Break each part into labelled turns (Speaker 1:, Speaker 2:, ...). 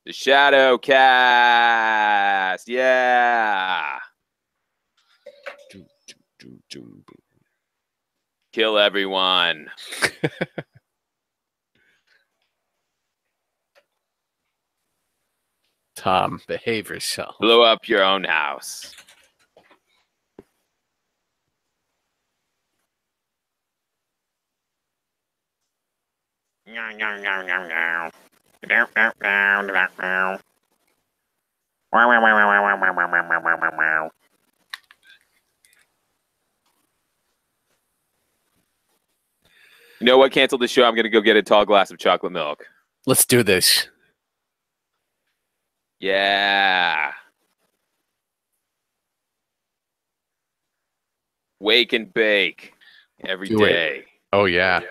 Speaker 1: The Shadowcast. Yeah. Kill everyone.
Speaker 2: Tom, behave yourself.
Speaker 1: Blow up your own house. You know what? Cancel the show. I'm going to go get a tall glass of chocolate milk.
Speaker 2: Let's do this.
Speaker 1: Yeah. Wake and bake every day.
Speaker 2: Oh, yeah.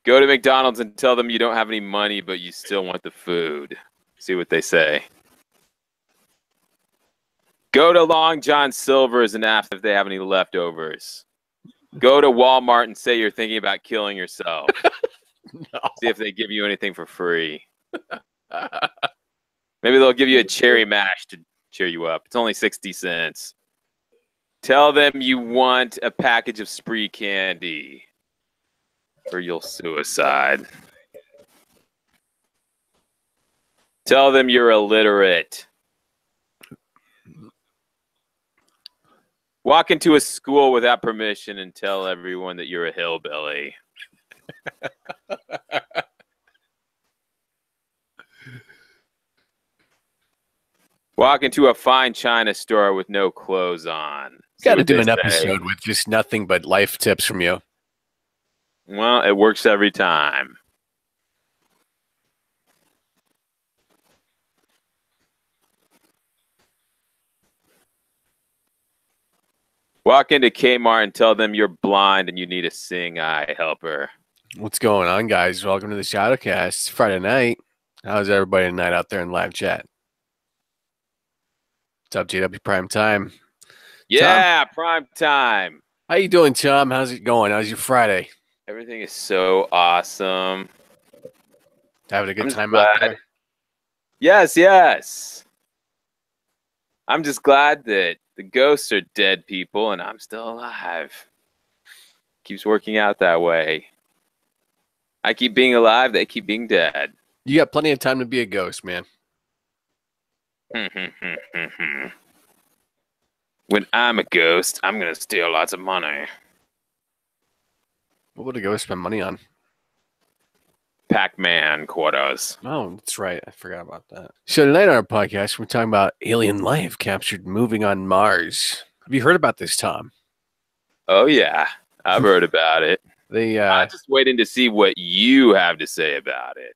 Speaker 1: Go to McDonald's and tell them you don't have any money, but you still want the food. See what they say. Go to Long John Silver's and ask if they have any leftovers. Go to Walmart and say you're thinking about killing yourself.
Speaker 2: No.
Speaker 1: See if they give you anything for free. Maybe they'll give you a cherry mash to cheer you up. It's only 60 cents. Tell them you want a package of spree candy or you'll suicide. Tell them you're illiterate. Walk into a school without permission and tell everyone that you're a hillbilly. Walk into a fine china store with no clothes on.
Speaker 2: Got to do an episode with just nothing but life tips from you.
Speaker 1: Well, it works every time. Walk into Kmart and tell them you're blind and you need a seeing eye helper.
Speaker 2: What's going on, guys? Welcome to the Shadowcast. It's Friday night. How's everybody tonight out there in live chat? What's up, JW Prime Time?
Speaker 1: Yeah, Tom? Prime time.
Speaker 2: How you doing, Tom? How's it going? How's your Friday?
Speaker 1: Everything is so awesome.
Speaker 2: Having a good time out there?
Speaker 1: Yes, yes. I'm just glad that the ghosts are dead people and I'm still alive. Keeps working out that way. I keep being alive, they keep being dead.
Speaker 2: You got plenty of time to be a ghost, man.
Speaker 1: When I'm a ghost, I'm going to steal lots of money.
Speaker 2: What would a ghost spend money on?
Speaker 1: Pac-Man quarters.
Speaker 2: Oh, that's right. I forgot about that. So tonight on our podcast, we're talking about alien life captured moving on Mars. Have you heard about this, Tom?
Speaker 1: Oh, yeah. I've heard about it. I'm just waiting to see what you have to say about it.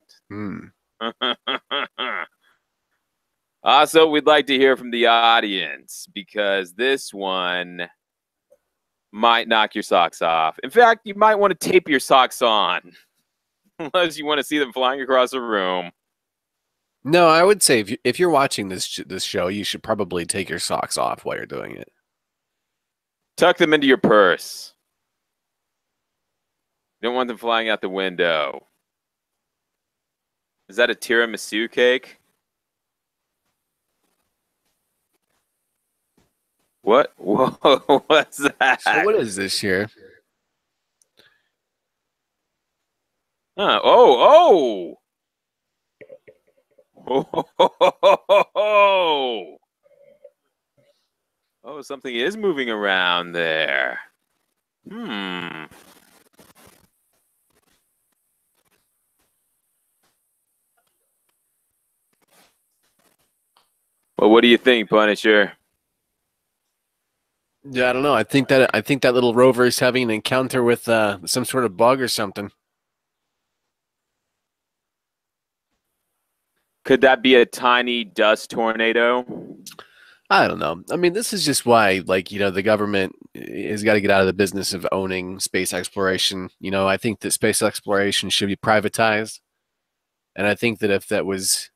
Speaker 1: Also, we'd like to hear from the audience because this one might knock your socks off. In fact, you might want to tape your socks on unless you want to see them flying across the room.
Speaker 2: No, I would say if you're watching this show, you should probably take your socks off while you're doing it.
Speaker 1: Tuck them into your purse. You don't want them flying out the window. Is that a tiramisu cake? What? Whoa, what's that?
Speaker 2: So what is this here?
Speaker 1: Huh. Oh. Oh, something is moving around there. Well, what do you think, Punisher?
Speaker 2: Yeah, I don't know. I think that little rover is having an encounter with some sort of bug or something.
Speaker 1: Could that be a tiny dust tornado?
Speaker 2: I don't know. I mean, this is just why, like, the government has got to get out of the business of owning space exploration. I think that space exploration should be privatized. And I think that if it was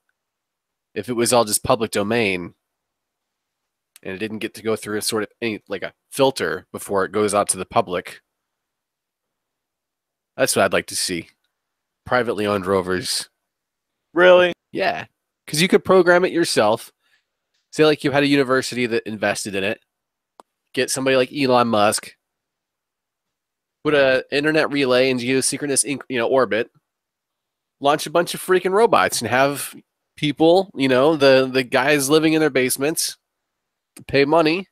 Speaker 2: all just public domain and it didn't get to go through a sort of like a filter before it goes out to the public, that's what I'd like to see. Privately owned rovers
Speaker 1: Really?
Speaker 2: Yeah, because you could program it yourself. Say like you had a university that invested in it. Get somebody like Elon Musk, put a internet relay in geosynchronous orbit, launch a bunch of freaking robots, and have people, the guys living in their basements, pay money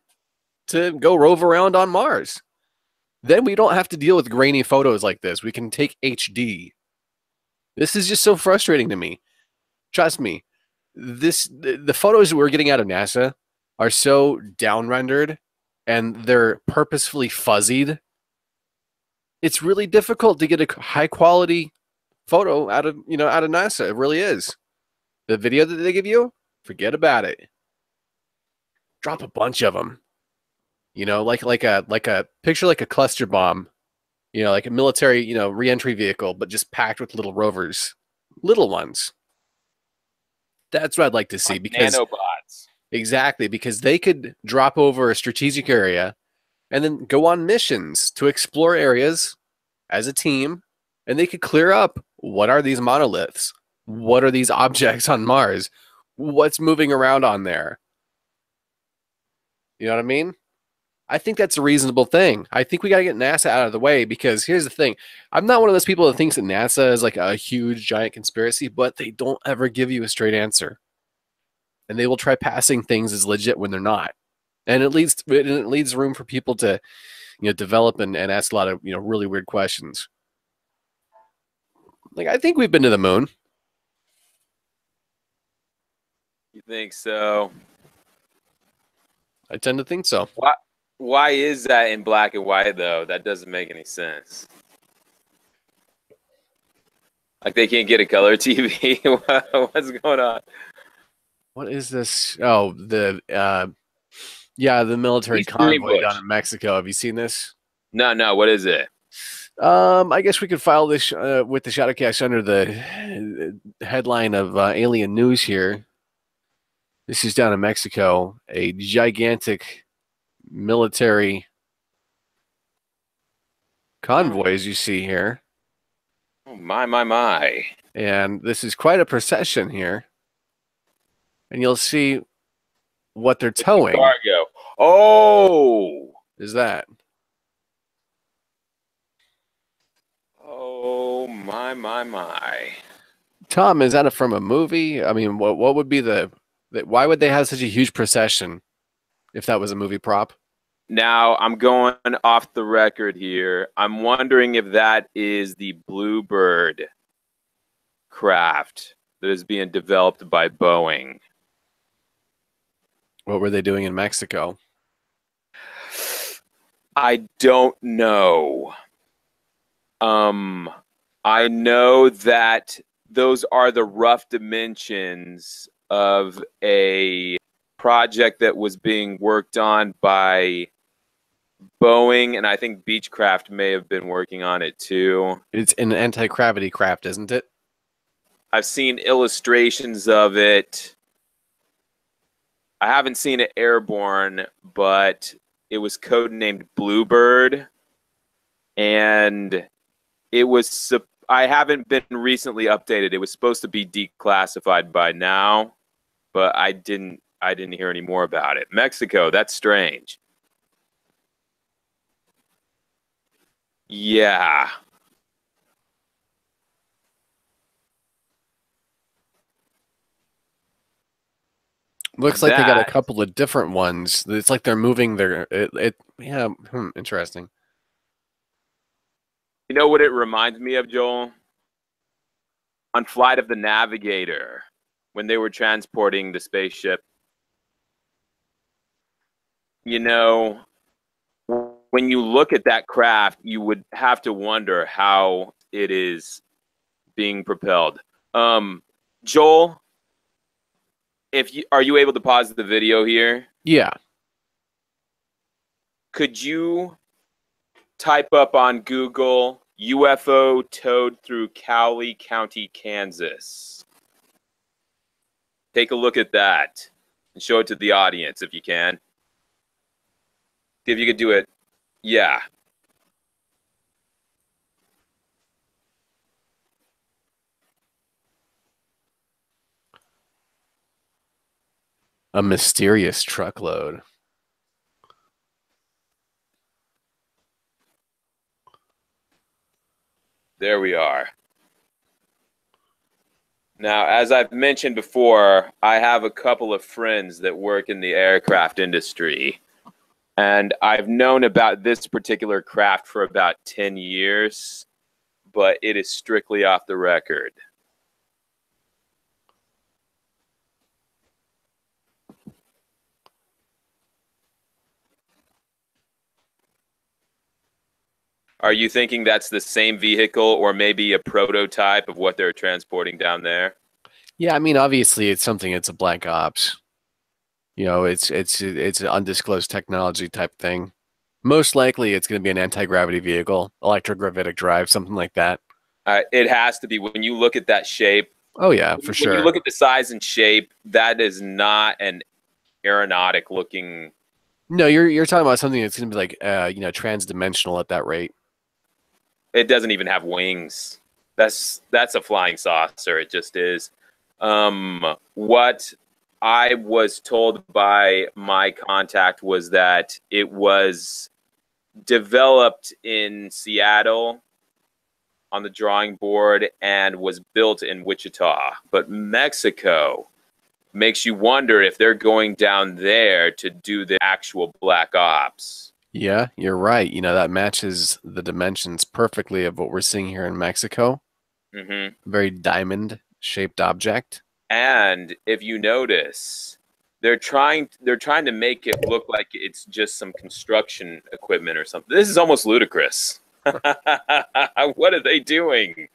Speaker 2: to go rove around on Mars. Then we don't have to deal with grainy photos like this. We can take HD. This is just so frustrating to me. Trust me, the photos that we're getting out of NASA are so down rendered and they're purposefully fuzzied. It's really difficult to get a high quality photo out of NASA. It really is. The video that they give you, forget about it. Drop a bunch of them. Like a picture like a cluster bomb. Like a military, reentry vehicle, but just packed with little rovers, little ones. That's what I'd like to see,
Speaker 1: Like
Speaker 2: because
Speaker 1: nanobots.
Speaker 2: exactly, because they could drop over a strategic area and then go on missions to explore areas as a team, and they could clear up what are these monoliths? What are these objects on Mars? What's moving around on there? You know what I mean? I think that's a reasonable thing. I think we got to get NASA out of the way, because here's the thing. I'm not one of those people that thinks that NASA is like a huge, giant conspiracy, but they don't ever give you a straight answer. And they will try passing things as legit when they're not. And it leads room for people to, develop and ask a lot of, really weird questions. Like, I think we've been to the moon.
Speaker 1: You think so?
Speaker 2: I tend to think so.
Speaker 1: Why is that in black and white, though? That doesn't make any sense. Like, they can't get a color TV? What's going on?
Speaker 2: What is this? Oh, the military
Speaker 1: East
Speaker 2: convoy
Speaker 1: Greenbush.
Speaker 2: down in Mexico. Have you seen this?
Speaker 1: No. What is it?
Speaker 2: I guess we could file this with the Shadowcast under the headline of alien news here. This is down in Mexico. A gigantic military convoy, as you see here.
Speaker 1: Oh, my.
Speaker 2: And this is quite a procession here. And you'll see what they're towing.
Speaker 1: Cargo. Oh!
Speaker 2: Is that?
Speaker 1: Oh, my.
Speaker 2: Tom, is that from a movie? I mean, what would be why would they have such a huge procession if that was a movie prop?
Speaker 1: Now, I'm going off the record here. I'm wondering if that is the Bluebird craft that is being developed by Boeing.
Speaker 2: What were they doing in Mexico?
Speaker 1: I don't know. I know that those are the rough dimensions of a project that was being worked on by Boeing, and I think Beechcraft may have been working on it too.
Speaker 2: It's an anti-gravity craft, isn't it?
Speaker 1: I've seen illustrations of it. I haven't seen it airborne, but it was codenamed Bluebird, and it was. I haven't been recently updated. It was supposed to be declassified by now, but I didn't hear any more about it. Mexico, that's strange. Yeah.
Speaker 2: Looks like they got a couple of different ones. It's like they're moving their interesting.
Speaker 1: You know what it reminds me of, Joel? On Flight of the Navigator, when they were transporting the spaceship. You know, when you look at that craft, you would have to wonder how it is being propelled. Joel, are you able to pause the video here?
Speaker 2: Yeah.
Speaker 1: Could you type up on Google UFO towed through Cowley County, Kansas? Take a look at that and show it to the audience if you can. See if you could do it. Yeah.
Speaker 2: A mysterious truckload.
Speaker 1: There we are. Now, as I've mentioned before, I have a couple of friends that work in the aircraft industry, and I've known about this particular craft for about 10 years, but it is strictly off the record. Are you thinking that's the same vehicle or maybe a prototype of what they're transporting down there?
Speaker 2: Yeah, I mean, obviously it's something. It's a black ops. You know, it's an undisclosed technology type thing. Most likely, it's going to be an anti-gravity vehicle, electrogravitic drive, something like that.
Speaker 1: It has to be. When you look at that shape,
Speaker 2: Oh yeah, for
Speaker 1: when you
Speaker 2: sure.
Speaker 1: look at the size and shape, that is not an aeronautic looking.
Speaker 2: No, you're talking about something that's going to be like trans-dimensional at that rate.
Speaker 1: It doesn't even have wings. That's a flying saucer. It just is. What I was told by my contact was that it was developed in Seattle on the drawing board and was built in Wichita. But Mexico makes you wonder if they're going down there to do the actual black ops.
Speaker 2: Yeah, you're right. You know, that matches the dimensions perfectly of what we're seeing here in Mexico.
Speaker 1: Mm-hmm.
Speaker 2: Very diamond-shaped object.
Speaker 1: And if you notice, they're trying to make it look like it's just some construction equipment or something. This is almost ludicrous. What are they doing?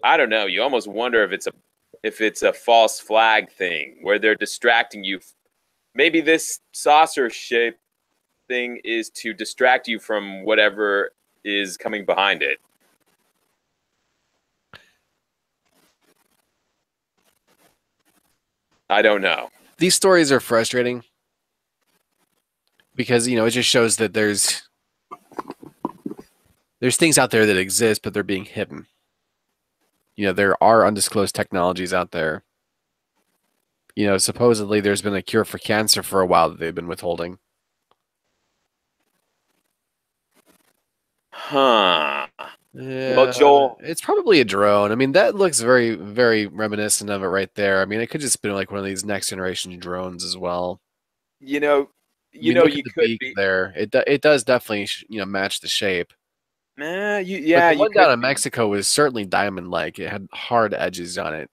Speaker 1: I don't know. You almost wonder if it's a false flag thing where they're distracting you. Maybe this saucer shape thing is to distract you from whatever is coming behind it. I don't know.
Speaker 2: These stories are frustrating because, you know, it just shows that there's things out there that exist, but they're being hidden. You know, there are undisclosed technologies out there. You know, supposedly there's been a cure for cancer for a while that they've been withholding.
Speaker 1: Huh.
Speaker 2: Yeah,
Speaker 1: Well, Joel,
Speaker 2: it's probably a drone. I mean, that looks very, very reminiscent of it right there. I mean, it could just been like one of these next generation drones as well.
Speaker 1: you know,
Speaker 2: I mean, look at
Speaker 1: you
Speaker 2: the
Speaker 1: could
Speaker 2: beak
Speaker 1: be.
Speaker 2: there. It does definitely match the shape. But
Speaker 1: Yeah,
Speaker 2: the
Speaker 1: you
Speaker 2: one down
Speaker 1: could
Speaker 2: in
Speaker 1: be.
Speaker 2: Mexico was certainly diamond-like. It had hard edges on it.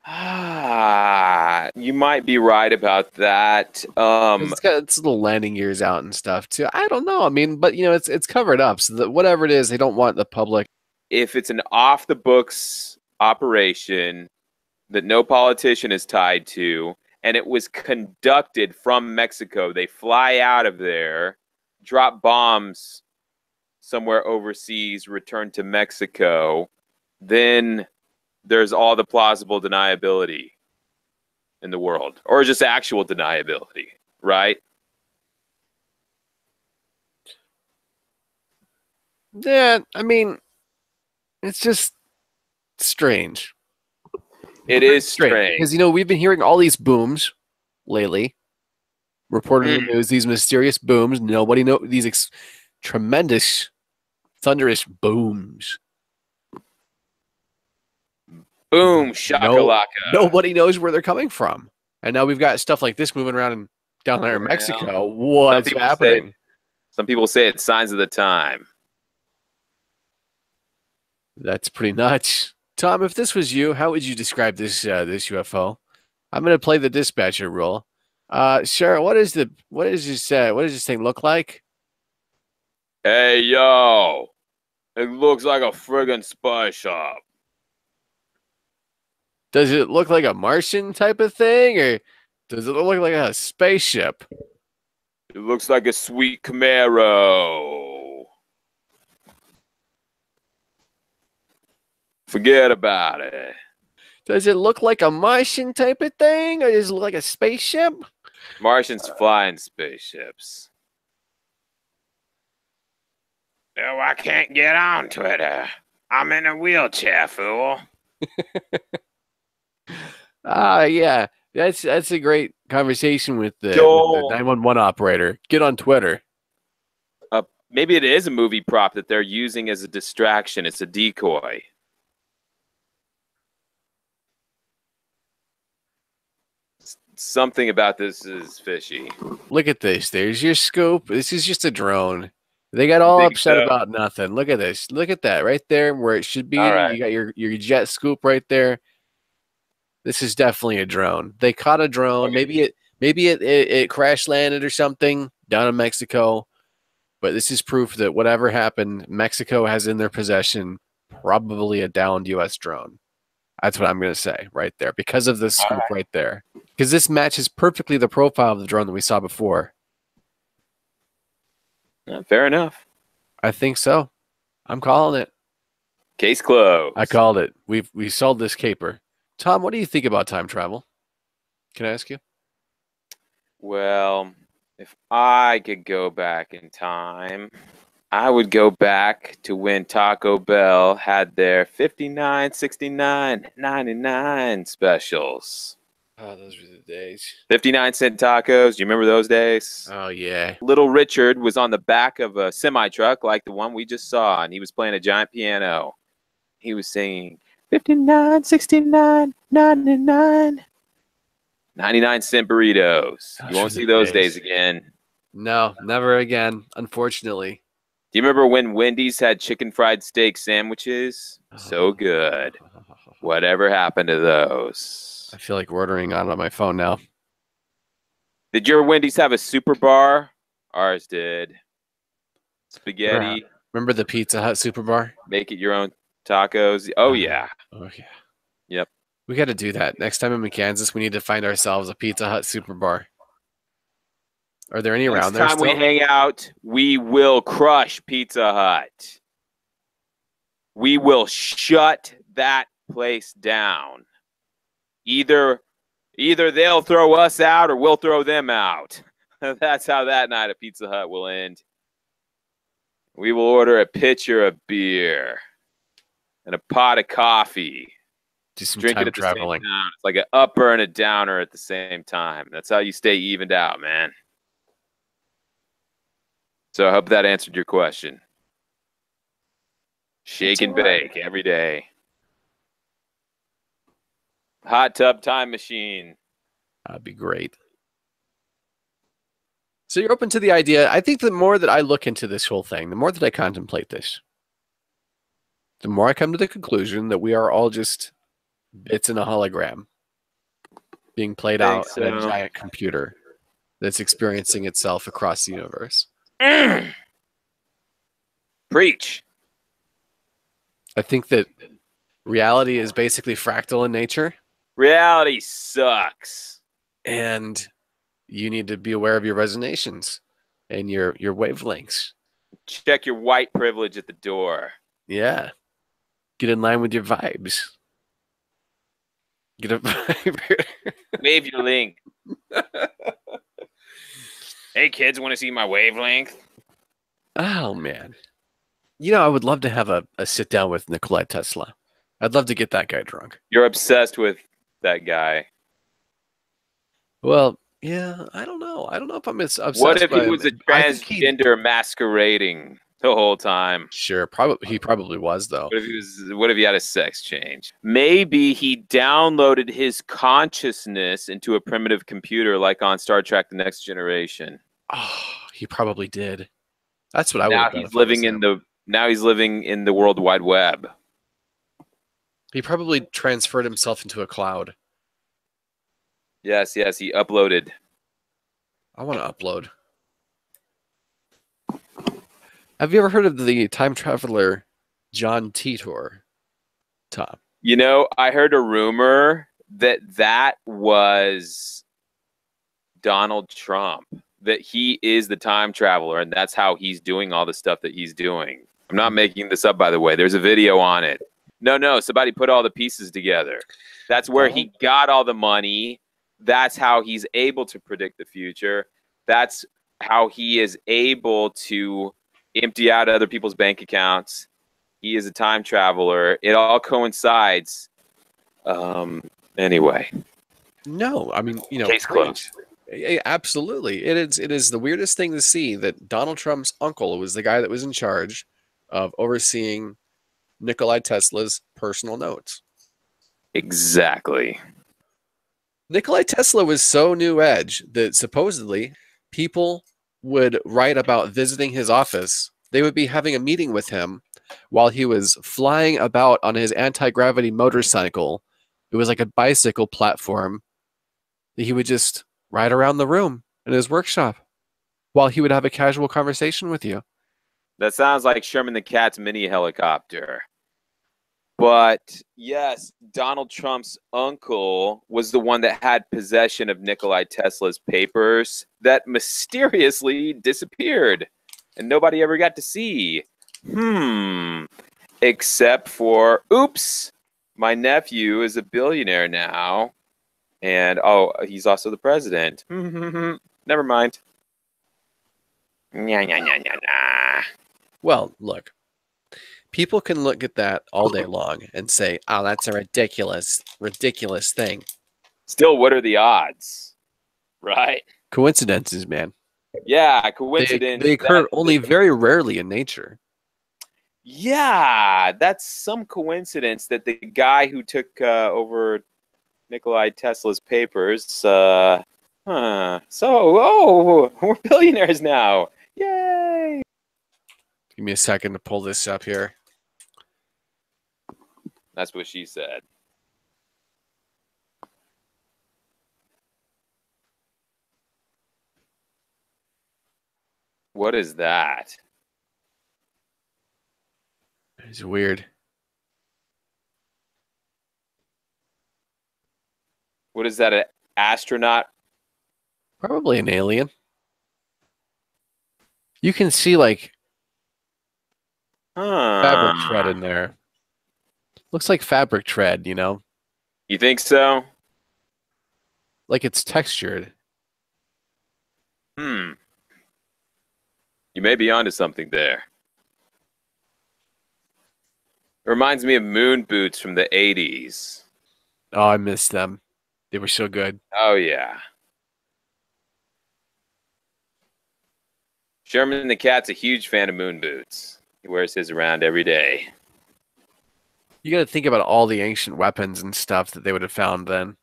Speaker 1: Ah, you might be right about that.
Speaker 2: 'Cause it's got its little landing gears out and stuff too. I don't know. I mean, but you know, it's covered up, so that whatever it is, they don't want the public.
Speaker 1: If it's an off the books operation that no politician is tied to, and it was conducted from Mexico, they fly out of there, drop bombs somewhere overseas, return to Mexico, then there's all the plausible deniability in the world, or just actual deniability, right?
Speaker 2: Yeah, I mean, it's just strange.
Speaker 1: It
Speaker 2: Very
Speaker 1: is
Speaker 2: strange
Speaker 1: strange.
Speaker 2: because we've been hearing all these booms lately, reported in
Speaker 1: Mm.
Speaker 2: the news. These mysterious booms. Nobody know these tremendous, thunderous booms.
Speaker 1: Boom,
Speaker 2: No,
Speaker 1: shakalaka.
Speaker 2: nobody knows where they're coming from. And now we've got stuff like this moving around down there in
Speaker 1: Well,
Speaker 2: Mexico.
Speaker 1: some
Speaker 2: What's
Speaker 1: people say
Speaker 2: happening?
Speaker 1: some people say it's signs of the time.
Speaker 2: That's pretty nuts. Tom, if this was you, how would you describe this UFO? I'm gonna play the dispatcher role. Sarah, what does this thing look like?
Speaker 1: Hey yo, it looks like a friggin' spy shop.
Speaker 2: Does it look like a Martian type of thing, or does it look like a spaceship?
Speaker 1: It looks like a sweet Camaro. Forget about it.
Speaker 2: Does it look like a Martian type of thing, or does it look like a spaceship?
Speaker 1: Martians flying spaceships. No, I can't get on Twitter. I'm in a wheelchair, fool.
Speaker 2: Yeah. That's a great conversation with the
Speaker 1: Joel.
Speaker 2: 911 operator. Get on Twitter.
Speaker 1: Maybe it is a movie prop that they're using as a distraction. It's a decoy. Something about this is fishy.
Speaker 2: Look at this. There's your scope. This is just a drone. They got all upset about nothing. Look at this. Look at that right there where it should be.
Speaker 1: All right.
Speaker 2: You got your jet scoop right there. This is definitely a drone. They caught a drone.
Speaker 1: Okay.
Speaker 2: Maybe it crash landed or something down in Mexico. But this is proof that whatever happened, Mexico has in their possession probably a downed U.S. drone. That's what I'm going to say right there because of this scoop right there. Because this matches perfectly the profile of the drone that we saw before.
Speaker 1: Fair enough.
Speaker 2: I think so. I'm calling it.
Speaker 1: Case closed.
Speaker 2: I called it. We sold this caper. Tom, what do you think about time travel? Can I ask you?
Speaker 1: Well, if I could go back in time, I would go back to when Taco Bell had their 59, 69, 99 specials.
Speaker 2: Oh, those were the days.
Speaker 1: 59-cent tacos. Do you remember those days?
Speaker 2: Oh, yeah.
Speaker 1: Little Richard was on the back of a semi-truck like the one we just saw, and he was playing a giant piano. He was singing 59, 69, 99. 99-cent burritos. You won't see those days again.
Speaker 2: No, never again, unfortunately.
Speaker 1: Do you remember when Wendy's had chicken fried steak sandwiches? So good. Whatever happened to those?
Speaker 2: I feel like ordering on my phone now.
Speaker 1: Did your Wendy's have a super bar? Ours did. Spaghetti.
Speaker 2: Remember the Pizza Hut super bar?
Speaker 1: Make it your own tacos. Oh, yeah.
Speaker 2: Oh, yeah.
Speaker 1: Yep.
Speaker 2: We got to do that. Next time I'm in Kansas, we need to find ourselves a Pizza Hut super bar. Are there any around there
Speaker 1: Next time we hang out, we will crush Pizza Hut. We will shut that place down. Either they'll throw us out or we'll throw them out. That's how that night at Pizza Hut will end. We will order a pitcher of beer and a pot of coffee.
Speaker 2: Do some
Speaker 1: Drink
Speaker 2: time
Speaker 1: it at
Speaker 2: traveling.
Speaker 1: the same time. It's like an upper and a downer at the same time. That's how you stay evened out, man. So I hope that answered your question. Shake and bake every day. Hot tub time machine.
Speaker 2: That'd be great. So you're open to the idea. I think the more that I look into this whole thing, the more that I contemplate this, the more I come to the conclusion that we are all just bits in a hologram being played out in a giant computer that's experiencing itself across the universe.
Speaker 1: Preach.
Speaker 2: I think that reality is basically fractal in nature.
Speaker 1: Reality sucks.
Speaker 2: And you need to be aware of your resonations and your wavelengths.
Speaker 1: Check your white privilege at the door.
Speaker 2: Yeah. Get in line with your vibes. Get a vibe.
Speaker 1: Wave your link. Hey, kids, want to see my wavelength?
Speaker 2: Oh, man. You know, I would love to have a sit down with Nikola Tesla. I'd love to get that guy drunk.
Speaker 1: You're obsessed with that guy.
Speaker 2: Well, yeah, I don't know. I don't know if I'm obsessed.
Speaker 1: What if
Speaker 2: by
Speaker 1: he was a
Speaker 2: him. I think
Speaker 1: transgender masquerading the whole time?
Speaker 2: Sure, he probably was, though.
Speaker 1: What if he had a sex change? Maybe he downloaded his consciousness into a primitive computer like on Star Trek: The Next Generation.
Speaker 2: Oh, he probably did. That's what I would have done.
Speaker 1: Now he's living in the World Wide Web.
Speaker 2: He probably transferred himself into a cloud.
Speaker 1: Yes, he uploaded.
Speaker 2: I want to upload. Have you ever heard of the time traveler John Titor, Tom?
Speaker 1: You know, I heard a rumor that was Donald Trump, that he is the time traveler, and that's how he's doing all the stuff that he's doing. I'm not making this up, by the way. There's a video on it. No, somebody put all the pieces together. That's where he got all the money. That's how he's able to predict the future. That's how he is able to empty out other people's bank accounts. He is a time traveler. It all coincides. Anyway.
Speaker 2: No, I mean,
Speaker 1: Case closed.
Speaker 2: Absolutely. It is the weirdest thing to see that Donald Trump's uncle was the guy that was in charge of overseeing Nikolai Tesla's personal notes.
Speaker 1: Exactly.
Speaker 2: Nikolai Tesla was so new age that supposedly people would write about visiting his office. They would be having a meeting with him while he was flying about on his anti-gravity motorcycle. It was like a bicycle platform that he would just ride around the room in his workshop while he would have a casual conversation with you.
Speaker 1: That sounds like Sherman the Cat's mini helicopter. But yes, Donald Trump's uncle was the one that had possession of Nikolai Tesla's papers that mysteriously disappeared and nobody ever got to see. Except for, oops, my nephew is a billionaire now. And, oh, he's also the president. Never mind.
Speaker 2: Well, look. People can look at that all day long and say, oh, that's a ridiculous thing.
Speaker 1: Still, what are the odds? Right?
Speaker 2: Coincidences, man.
Speaker 1: Yeah, coincidence.
Speaker 2: They occur only very rarely in nature.
Speaker 1: Yeah, that's some coincidence that the guy who took over Nikolai Tesla's papers, we're billionaires now. Yay!
Speaker 2: Give me a second to pull this up here.
Speaker 1: That's what she said. What is that?
Speaker 2: It's weird.
Speaker 1: What is that, an astronaut?
Speaker 2: Probably an alien. You can see like fabric tread in there. Looks like fabric tread, you know?
Speaker 1: You think so?
Speaker 2: Like it's textured.
Speaker 1: You may be onto something there. It reminds me of moon boots from the 80s.
Speaker 2: Oh, I missed them. They were so good.
Speaker 1: Oh, yeah. Sherman the Cat's a huge fan of moon boots. He wears his around every day.
Speaker 2: You got to think about all the ancient weapons and stuff that they would have found then.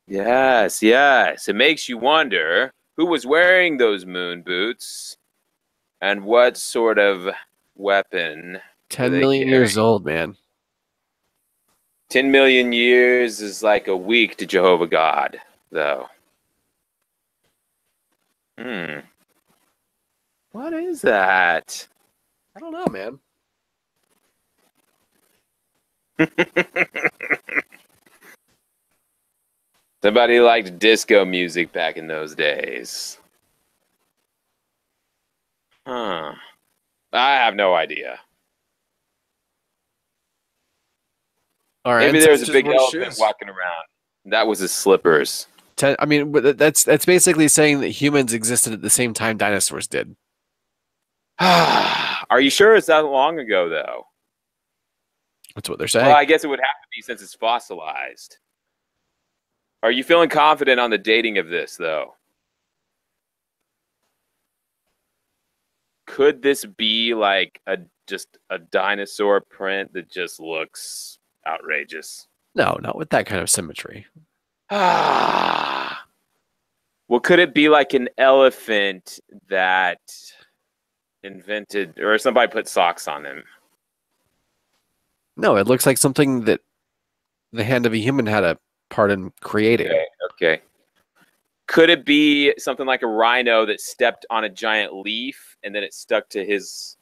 Speaker 1: Yes, yes. It makes you wonder who was wearing those moon boots and what sort of weapon.
Speaker 2: 10 million years old, man.
Speaker 1: 10 million years is like a week to Jehovah God, though. What is that?
Speaker 2: I don't know, man.
Speaker 1: Somebody liked disco music back in those days. I have no idea. Maybe there was a big elephant walking around. That was his slippers.
Speaker 2: I mean, that's basically saying that humans existed at the same time dinosaurs did.
Speaker 1: Are you sure it's that long ago, though?
Speaker 2: That's what they're saying.
Speaker 1: Well, I guess it would have to be since it's fossilized. Are you feeling confident on the dating of this, though? Could this be like just a dinosaur print that just looks outrageous?
Speaker 2: No, not with that kind of symmetry.
Speaker 1: Well, could it be like an elephant that invented, or somebody put socks on him?
Speaker 2: No, it looks like something that the hand of a human had a part in creating.
Speaker 1: Okay. Could it be something like a rhino that stepped on a giant leaf and then it stuck to his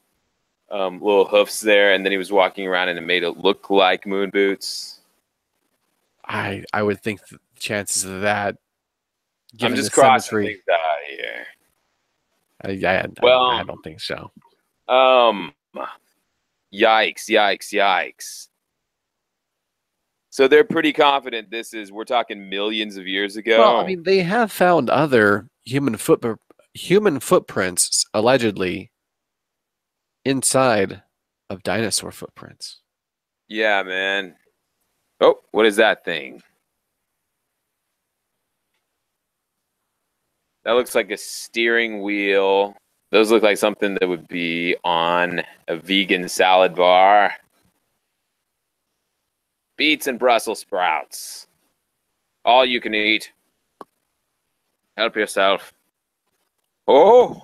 Speaker 1: little hoofs there, and then he was walking around and it made it look like moon boots?
Speaker 2: I would think the chances of that.
Speaker 1: I'm just crossing things out here.
Speaker 2: I don't think so.
Speaker 1: Yikes. So they're pretty confident we're talking millions of years ago.
Speaker 2: Well, I mean, they have found other human footprints, allegedly, inside of dinosaur footprints.
Speaker 1: Yeah, man. Oh, what is that thing? That looks like a steering wheel. Those look like something that would be on a vegan salad bar. Beets and Brussels sprouts. All you can eat. Help yourself. Oh,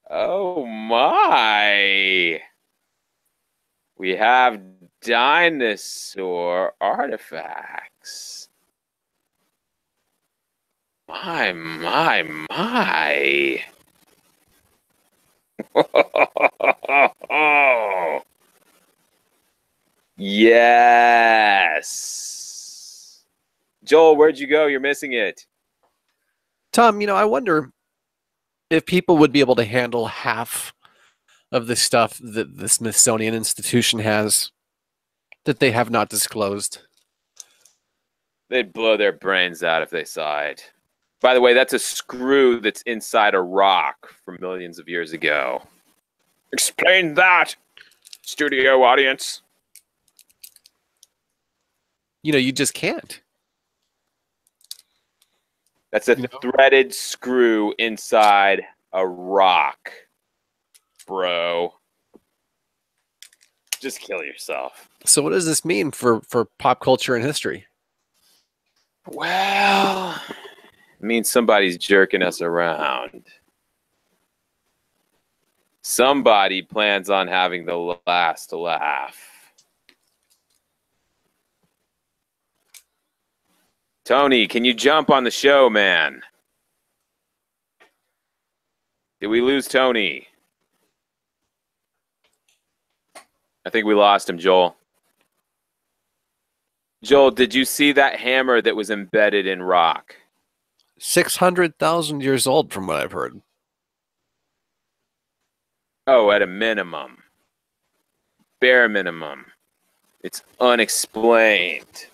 Speaker 1: oh my. We have dinosaur artifacts. My, my, my. Yes. Joel, where'd you go? You're missing it.
Speaker 2: Tom, I wonder if people would be able to handle half of the stuff that the Smithsonian Institution has that they have not disclosed.
Speaker 1: They'd blow their brains out if they saw it. By the way, that's a screw that's inside a rock from millions of years ago. Explain that, studio audience.
Speaker 2: You just can't.
Speaker 1: That's a threaded screw inside a rock, bro. Just kill yourself.
Speaker 2: So what does this mean for pop culture and history?
Speaker 1: Well, it means somebody's jerking us around. Somebody plans on having the last laugh. Tony, can you jump on the show, man? Did we lose Tony? I think we lost him, Joel. Joel, did you see that hammer that was embedded in rock?
Speaker 2: 600,000 years old, from what I've heard.
Speaker 1: Oh, at a minimum. Bare minimum. It's unexplained.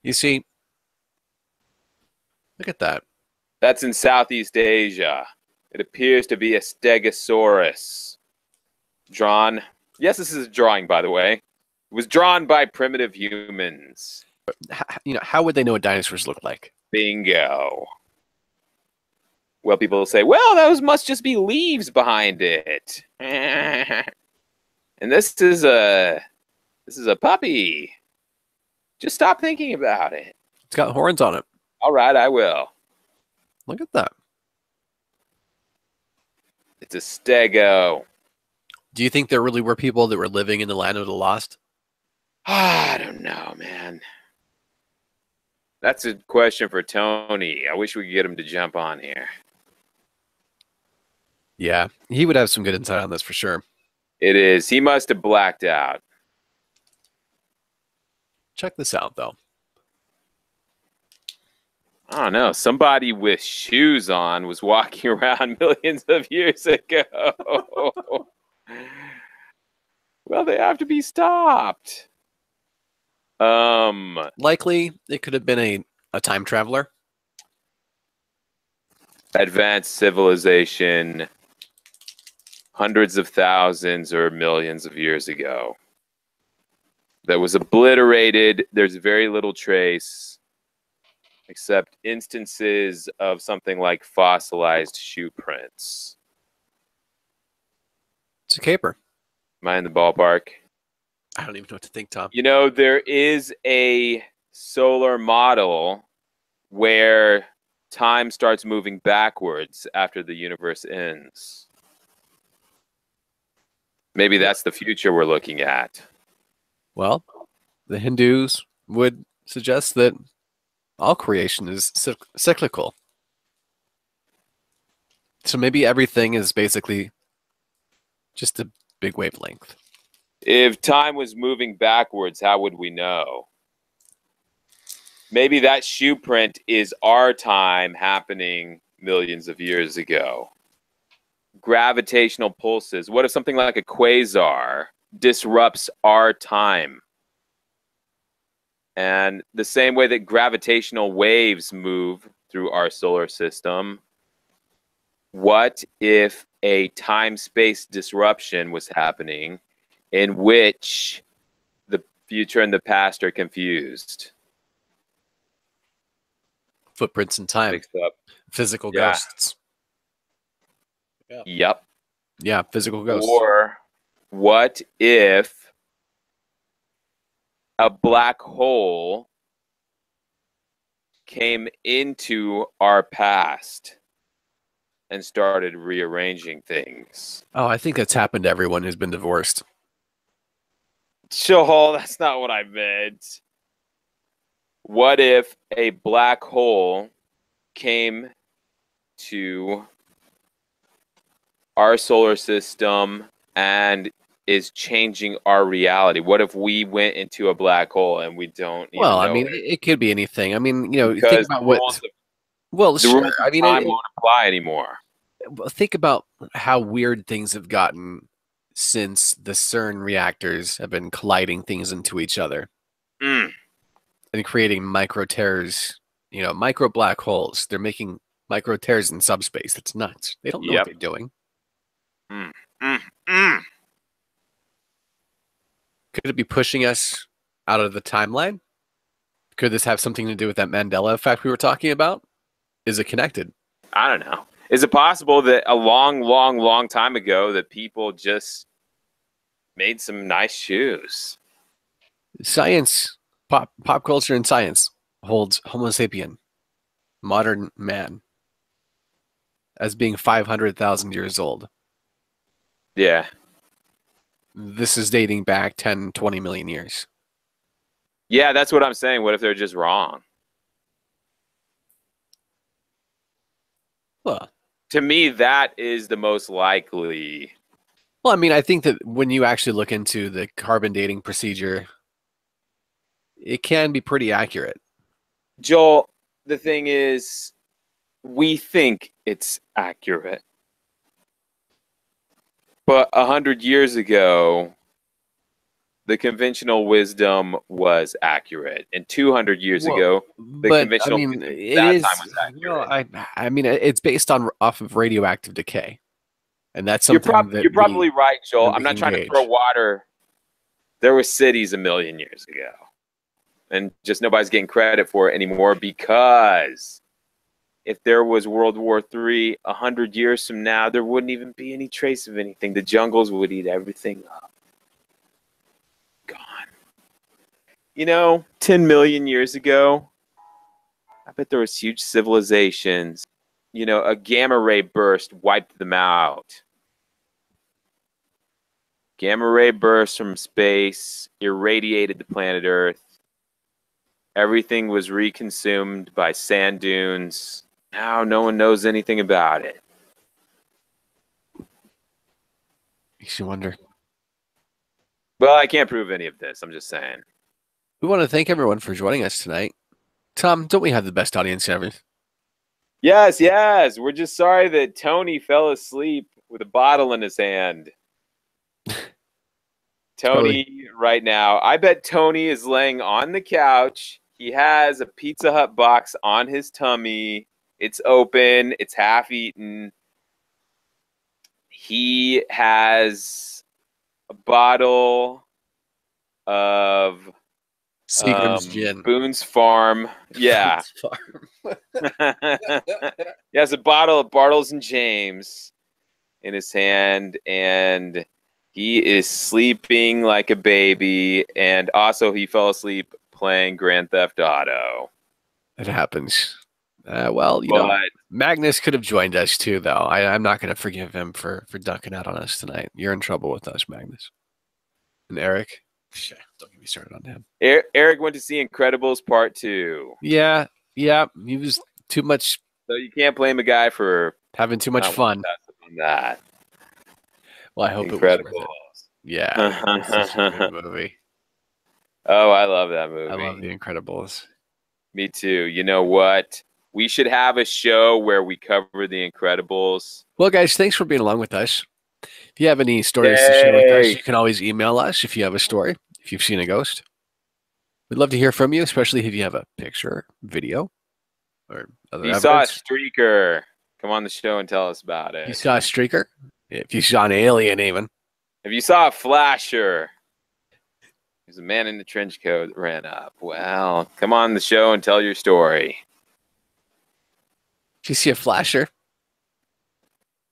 Speaker 2: You see, look at that.
Speaker 1: That's in Southeast Asia. It appears to be a Stegosaurus. Drawn. Yes, this is a drawing, by the way. It was drawn by primitive humans.
Speaker 2: How would they know what dinosaurs look like?
Speaker 1: Bingo. Well, people will say, well, those must just be leaves behind it. And this is a puppy. Just stop thinking about it.
Speaker 2: It's got horns on it.
Speaker 1: All right, I will.
Speaker 2: Look at that.
Speaker 1: It's a stego.
Speaker 2: Do you think there really were people that were living in the land of the lost?
Speaker 1: I don't know, man. That's a question for Tony. I wish we could get him to jump on here.
Speaker 2: Yeah, he would have some good insight on this for sure.
Speaker 1: It is. He must have blacked out.
Speaker 2: Check this out, though.
Speaker 1: I don't know. Somebody with shoes on was walking around millions of years ago. Well, they have to be stopped.
Speaker 2: Likely, it could have been a time traveler.
Speaker 1: Advanced civilization hundreds of thousands or millions of years ago that was obliterated. There's very little trace except instances of something like fossilized shoe prints.
Speaker 2: It's a caper.
Speaker 1: Am I in the ballpark?
Speaker 2: I don't even know what to think, Tom.
Speaker 1: There is a solar model where time starts moving backwards after the universe ends. Maybe that's the future we're looking at.
Speaker 2: Well, the Hindus would suggest that all creation is cyclical. So maybe everything is basically just a big wavelength.
Speaker 1: If time was moving backwards, how would we know? Maybe that shoe print is our time happening millions of years ago. Gravitational pulses. What if something like a quasar disrupts our time? And the same way that gravitational waves move through our solar system, what if a time-space disruption was happening in which the future and the past are confused.
Speaker 2: Footprints in time.
Speaker 1: Mixed up.
Speaker 2: Physical
Speaker 1: Yeah.
Speaker 2: ghosts.
Speaker 1: Yep.
Speaker 2: Yeah, physical ghosts.
Speaker 1: Or what if a black hole came into our past and started rearranging things?
Speaker 2: Oh, I think that's happened to everyone who's been divorced.
Speaker 1: Joel, that's not what I meant. What if a black hole came to our solar system and is changing our reality? What if we went into a black hole and we don't even
Speaker 2: Well,
Speaker 1: know
Speaker 2: I mean,
Speaker 1: it?
Speaker 2: it could be anything. I mean, you know,
Speaker 1: Because
Speaker 2: think about what. Well,
Speaker 1: the
Speaker 2: sure.
Speaker 1: rules
Speaker 2: I
Speaker 1: of
Speaker 2: mean,
Speaker 1: time won't apply anymore.
Speaker 2: think about how weird things have gotten since the CERN reactors have been colliding things into each other
Speaker 1: Mm.
Speaker 2: and creating micro tears, you know, micro black holes. They're making micro tears in subspace. It's nuts. They don't know what they're doing. Could it be pushing us out of the timeline? Could this have something to do with that Mandela effect we were talking about? Is it connected?
Speaker 1: I don't know. Is it possible that a long time ago that people just made some nice shoes?
Speaker 2: Science, pop culture and science holds Homo sapien, modern man, as being 500,000 years old.
Speaker 1: Yeah.
Speaker 2: This is dating back 10, 20 million years.
Speaker 1: Yeah, that's what I'm saying. What if they're just wrong?
Speaker 2: Well,
Speaker 1: To me, that is the most likely.
Speaker 2: I mean, I think that when you actually look into the carbon dating procedure, it can be pretty accurate.
Speaker 1: Joel, the thing is, we think it's accurate. But 100 years ago, the conventional wisdom was accurate. And 200 years ago, the conventional wisdom that time was accurate.
Speaker 2: I mean, it's based off of radioactive decay. And that's something
Speaker 1: You're probably right, Joel. I'm not trying to throw water. There were cities a million years ago. And just nobody's getting credit for it anymore, because if there was World War III 100 years from now, there wouldn't even be any trace of anything. The jungles would eat everything up. Gone. You know, 10 million years ago, I bet there was huge civilizations. You know, a gamma ray burst wiped them out. Gamma ray burst from space, irradiated the planet Earth. Everything was reconsumed by sand dunes. Now no one knows anything about it.
Speaker 2: Makes you wonder.
Speaker 1: Well, I can't prove any of this. I'm just saying.
Speaker 2: We want to thank everyone for joining us tonight. Tom, don't we have the best audience ever?
Speaker 1: Yes, yes. We're just sorry that Tony fell asleep with a bottle in his hand. Tony, right now, I bet Tony is laying on the couch. He has a Pizza Hut box on his tummy. It's open. It's half eaten. He has a bottle of
Speaker 2: Seagram's gin.
Speaker 1: Boone's Farm. Yeah. He has a bottle of Bartles and James in his hand, and he is sleeping like a baby. And also, he fell asleep playing Grand Theft Auto.
Speaker 2: It happens. Well, you know, Magnus could have joined us too, though. I'm not going to forgive him for ducking out on us tonight. You're in trouble with us, Magnus. And Eric? Don't get me started on him.
Speaker 1: Eric went to see Incredibles Part 2.
Speaker 2: Yeah. He was too much.
Speaker 1: So you can't blame a guy for
Speaker 2: having too much fun.
Speaker 1: On that.
Speaker 2: Well, I hope it was worth it. Yeah. It's such a good movie.
Speaker 1: Oh, I love that movie.
Speaker 2: I love The Incredibles.
Speaker 1: Me too. You know what? We should have a show where we cover The Incredibles.
Speaker 2: Well, guys, thanks for being along with us. If you have any stories to share with us, you can always email us if you have a story, if you've seen a ghost. We'd love to hear from you, especially if you have a picture, video, or other evidence.
Speaker 1: You saw a streaker. Come on the show and tell us about it.
Speaker 2: You saw a streaker? If you saw an alien, even.
Speaker 1: If you saw a flasher, there's a man in the trench coat that ran up. Well, come on the show and tell your story.
Speaker 2: If you see a flasher,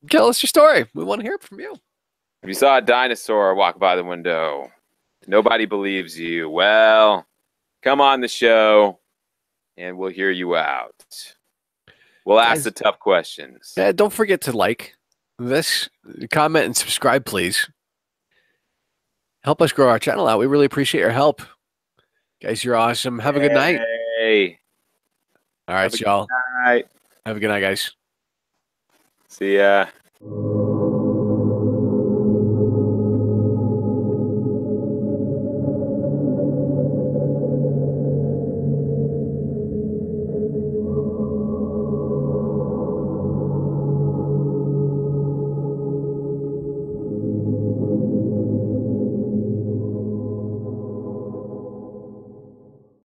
Speaker 2: tell us your story. We want to hear it from you.
Speaker 1: If you saw a dinosaur walk by the window, nobody believes you. Well, come on the show and we'll hear you out. We'll ask the tough questions.
Speaker 2: Yeah, don't forget to like this, comment, and subscribe, please. Help us grow our channel out. We really appreciate your help. Guys, you're awesome. Have a good night.
Speaker 1: Hey.
Speaker 2: All right, y'all.
Speaker 1: Have
Speaker 2: a good night, guys.
Speaker 1: See ya.